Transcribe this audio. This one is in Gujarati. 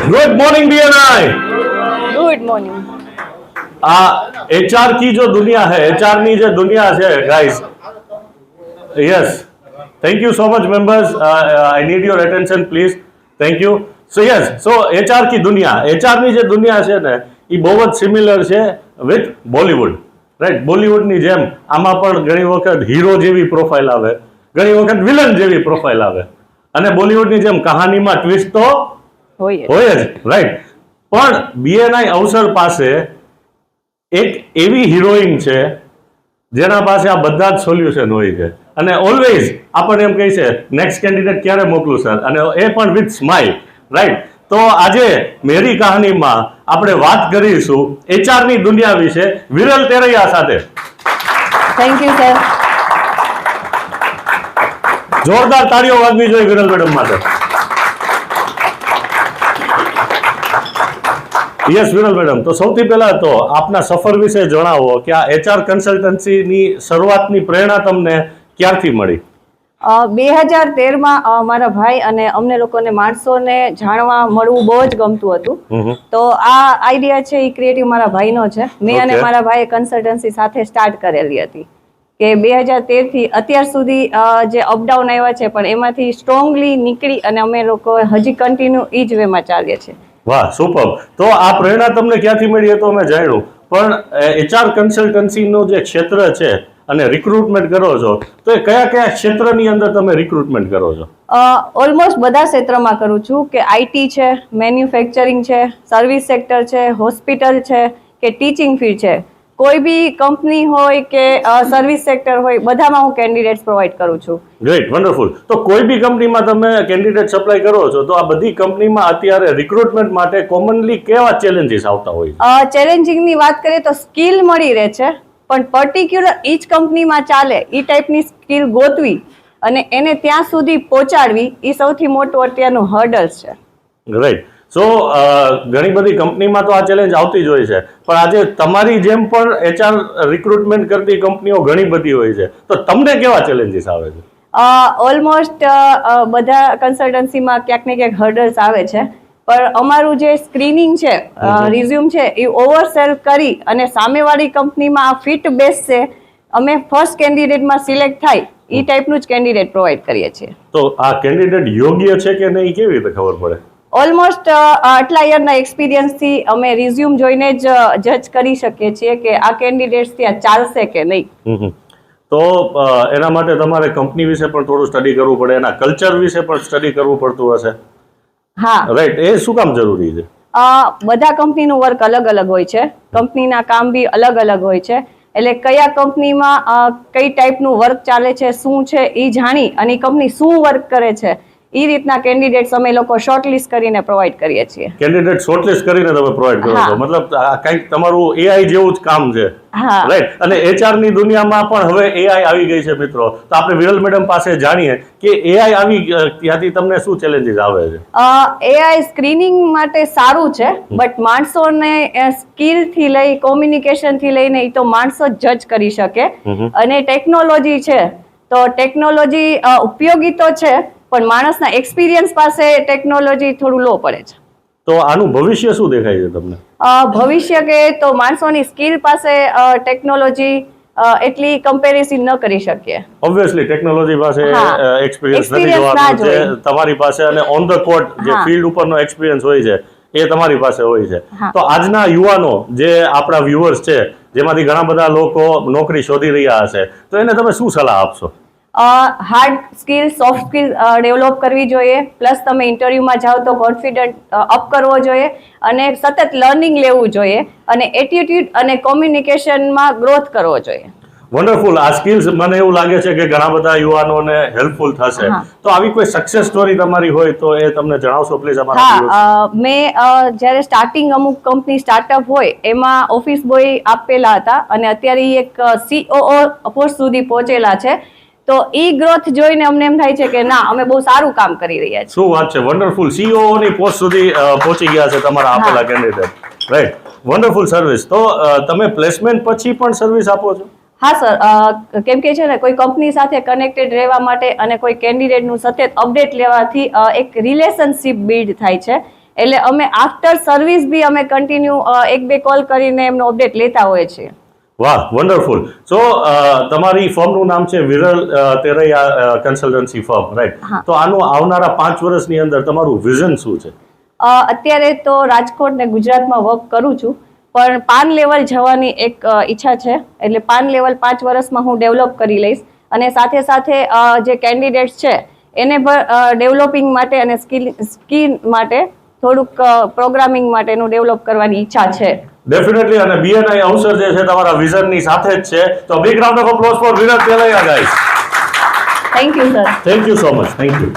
Good morning BNI। Good morning. HR की जो दुनिया है, HR ની જે દુનિયા છે guys, yes, thank you so much members, I need your attention please, thank you. So yes, so HR की दुनिया, HR ની જે દુનિયા છે ને એ બહુ જ સિમિલર છે વિથ બોલિવૂડ, રાઈટ? બોલિવૂડની જેમ આમાં પણ ઘણી વખત હીરો જેવી પ્રોફાઇલ આવે, ઘણી વખત વિલન જેવી પ્રોફાઇલ આવે, અને બોલિવૂડની જેમ કહાનીમાં ટ્વિસ્ટ તો હોય જ, રાઈટ? પણ BNI અવસર પાસે એક એવી હિરોઈન છે જેના પાસે આ બધા જ સોલ્યુશન હોય છે, અને ઓલવેઝ આપણને એમ કહે છે નેક્સ્ટ કેન્ડિડેટ ક્યારે મોકલું સર, અને એ પણ વિથ સ્માઇલ, રાઈટ? તો આજે મેરી કહાનીમાં આપણે વાત કરીશું HR ની દુનિયા વિશે વિરલ તેરૈયા સાથે. Thank you sir. જોરદાર તાળીઓ વાગવી જોઈએ વિરલ મેડમ માટે. યસ વિરલ મેડમ, તો સૌથી પહેલા તો આપના સફર વિશે જણાવો કે આ HR કન્સલ્ટન્સીની શરૂઆતની પ્રેરણા તમને ક્યારથી મળી? 2013માં મારા ભાઈ અને અમને લોકોને માણસોને જાણવા મળવું બહુ જ ગમતું હતું, તો આ આઈડિયા છે એ ક્રિએટિવ મારા ભાઈનો છે. મેં અને મારા ભાઈએ કન્સલ્ટન્સી સાથે સ્ટાર્ટ કરેલી હતી કે 2013 થી અત્યાર સુધી જે અપડાઉન આવ્યા છે પણ એમાંથી સ્ટ્રોંગલી નીકળી અને અમે લોકો હજી કન્ટિન્યુ એ જ વેમાં ચાલીએ છીએ. વાહ, સુપર. તો આ પ્રેરણા તમને ક્યાંથી મળી એ તો અમે જાણ્યું, પણ HR કન્સલ્ટન્સીનું જે ક્ષેત્ર છે અને રિક્રુટમેન્ટ કરો છો, તો એ કયા કયા ક્ષેત્રની અંદર તમે રિક્રુટમેન્ટ કરો છો? ઓલમોસ્ટ બધા ક્ષેત્રમાં કરું છું, કે IT છે, મેન્યુફેક્ચરિંગ છે, સર્વિસ સેક્ટર છે, હોસ્પિટલ છે કે ટીચિંગ ફીલ્ડ છે, કોઈ બી કંપની હોય કે સર્વિસ સેક્ટર હોય, બધામાં હું કેન્ડિડેટ્સ પ્રોવાઈડ કરું છું. Great, wonderful. તો કોઈ બી કંપનીમાં તમે કેન્ડિડેટ સપ્લાય કરો છો, તો આ બધી કંપનીમાં અત્યારે રિક્રુટમેન્ટ માટે કોમનલી કેવા ચેલેન્જીસ આવતા હોય છે? ચેલેન્જિંગની વાત કરીએ તો સ્કિલ મળી રહે છે, પણ પર્ટિક્યુલર ઈચ કંપનીમાં ચાલે એ ટાઈપની સ્કિલ ગોતવી અને એને ત્યાં સુધી પહોંચાડવી એ સૌથી મોટું અત્યારનું હર્ડલ્સ છે. રાઈટ. સો ઘણી બધી કંપનીમાં તો આ ચેલેન્જ આવતી જ હોય છે, પણ આજે તમારી જેમ પણ HR રિક્રુટમેન્ટ કરતી કંપનીઓ ઘણી બધી હોય છે, તો તમને કેવા ચેલેન્જીસ આવે છે? ઓલમોસ્ટ બધા કન્સલ્ટન્સીમાં ક્યાંક ને ક્યાંક હર્ડલ્સ આવે છે, પણ અમારું જે સ્ક્રીનિંગ છે, રિઝ્યુમ છે, એ ઓવરસેલ કરી અને સામેવાળી કંપનીમાં આ ફિટ બેસશે, અમે ફર્સ્ટ કેન્ડિડેટમાં સિલેક્ટ થાય એ ટાઈપનું જ કેન્ડિડેટ પ્રોવાઈડ કરીએ છીએ. તો આ કેન્ડિડેટ યોગ્ય છે કે નહીં કેવી રીતે ખબર પડે? ઓલમોસ્ટ આટલા યરના એક્સપિરિયન્સથી અમે રિઝ્યુમ જોઈને જ જજ કરી શકીએ છીએ કે આ કેન્ડિડેટ્સ ત્યાં ચાલશે કે નહીં. તો એના માટે તમારે કંપની વિશે પણ થોડું સ્ટડી કરવું પડે, એના કલ્ચર વિશે પણ સ્ટડી કરવું પડતું હશે. હા, રાઈટ. એ શું કામ જરૂરી છે? બધા કંપનીનું વર્ક અલગ અલગ હોય છે, કંપનીના કામ બી અલગ અલગ હોય છે, એટલે કયા કંપનીમાં કઈ ટાઈપનું વર્ક ચાલે છે, શું છે એ જાણી અને કંપની શું વર્ક કરે છે એ રીતના કેન્ડિડેટ્સ અમે લોકો શોર્ટલિસ્ટ કરીને પ્રોવાઈડ કરીએ છીએ. કેન્ડિડેટ શોર્ટલિસ્ટ કરીને તમે પ્રોવાઈડ કરો છો, મતલબ કંઈક તમારું AI જેવું જ કામ છે, રાઈટ? અને HR ની દુનિયામાં પણ હવે AI આવી ગઈ છે મિત્રો, તો આપણે વિરલ મેડમ પાસે જાણીએ કે AI આવી ત્યાંથી તમને શું ચેલેન્જીસ આવે છે? AI સ્ક્રીનિંગ માટે સારું છે, બટ માણસોને સ્કિલ થી લઈ કોમ્યુનિકેશન થી લઈને એ તો માણસો જ જજ કરી શકે, અને ટેકનોલોજી છે તો ટેકનોલોજી ઉપયોગી તો છે, પણ માણસના એક્સપિરિયન્સ પાસે ટેકનોલોજી થોડું લો પડે છે. તો આનું ભવિષ્ય શું દેખાય છે તમને? ભવિષ્ય કે તો માણસોની સ્કિલ પાસે ટેકનોલોજી એટલી કમ્પેરિઝન ન કરી શકીએ. ઓબ્વિયસલી ટેકનોલોજી પાસે એક્સપિરિયન્સ નથી જોવાનું છે તમારી પાસે, અને ઓન ધ કોટ જે ફિલ્ડ ઉપરનો એક્સપિરિયન્સ હોય છે એ તમારી પાસે હોય છે. તો આજના યુવાનો જે આપણા વ્યુઅર્સ છે, જેમાંથી ઘણા બધા લોકો નોકરી શોધી રહ્યા હશે, તો એને તમે શું સલાહ આપશો? Hard skill, soft skill develop કરવી જોઈએ, પ્લસ તમે ઇન્ટરવ્યુમાં જાઓ તો કોન્ફિડન્ટ અપ કરવો જોઈએ અને સતત લર્નિંગ લેવું જોઈએ, અને એટીટ્યુડ અને કોમ્યુનિકેશનમાં ગ્રોથ કરવો જોઈએ. વન્ડરફુલ. આ સ્કિલ્સ મને એવું લાગે છે કે ઘણા બધા યુવાનોને હેલ્પફુલ થશે. તો આવી કોઈ સક્સેસ સ્ટોરી તમારી હોય તો એ તમને જણાવશો પ્લીઝ અમારા? હા, મેં જ્યારે સ્ટાર્ટિંગ અમુક કંપની સ્ટાર્ટઅપ હોય એમાં ઓફિસ બોય આપેલા હતા, અને અત્યારે એક COO પોસ્ટ સુધી પહોંચેલા છે. તો ઈ ગ્રોથ જોઈને અમને એમ થાય છે કે ના, અમે બહુ સારું કામ કરી રહ્યા છીએ. શું વાત છે, વન્ડરફુલ. CEO ની પોસ્ટ સુધી પહોંચી ગયા છે તમારા આપેલા કેન્ડિડેટ, રાઈટ? Wonderful service. તો તમે પ્લેસમેન્ટ પછી પણ સર્વિસ આપો છો? હા સર, કેમ કે છે ને કોઈ કંપની સાથે કનેક્ટેડ રહેવા માટે અને કોઈ કેન્ડિડેટનું સતત અપડેટ લેવાથી એક રિલેશનશિપ બિલ્ડ થાય છે, એટલે અમે આફ્ટર સર્વિસ બી અમે કન્ટિન્યુ 1-2 કોલ કરીને એમનો અપડેટ લેતા હોઈએ છીએ. વાહ, વન્ડરફુલ. સો તમારી ફર્મનું નામ છે Viral Teraiya consultancy firm, right? હા. તો આનું આવનારા 5 વર્ષની અંદર તમારું વિઝન શું છે? અત્યારે તો રાજકોટ ને ગુજરાતમાં વર્ક કરું છું, પણ પાન લેવલ જવાની એક ઈચ્છા છે. એટલે પાન લેવલ 5 વર્ષમાં હું ડેવલપ કરી લઈશ, અને સાથે સાથે જે કેન્ડિડેટ્સ છે એને પણ ડેવલપિંગ માટે અને સ્કિલ માટે થોડુંક પ્રોગ્રામિંગ માટેનું ડેવલપ કરવાની ઈચ્છા છે. ડેફિનેટલી. અને બીએનઆઈ અવસર જે છે તમારા વિઝનની સાથે જ છે. તો big round of applause for Viral Teraiya guys. Thank you sir. Thank you so much. Thank you.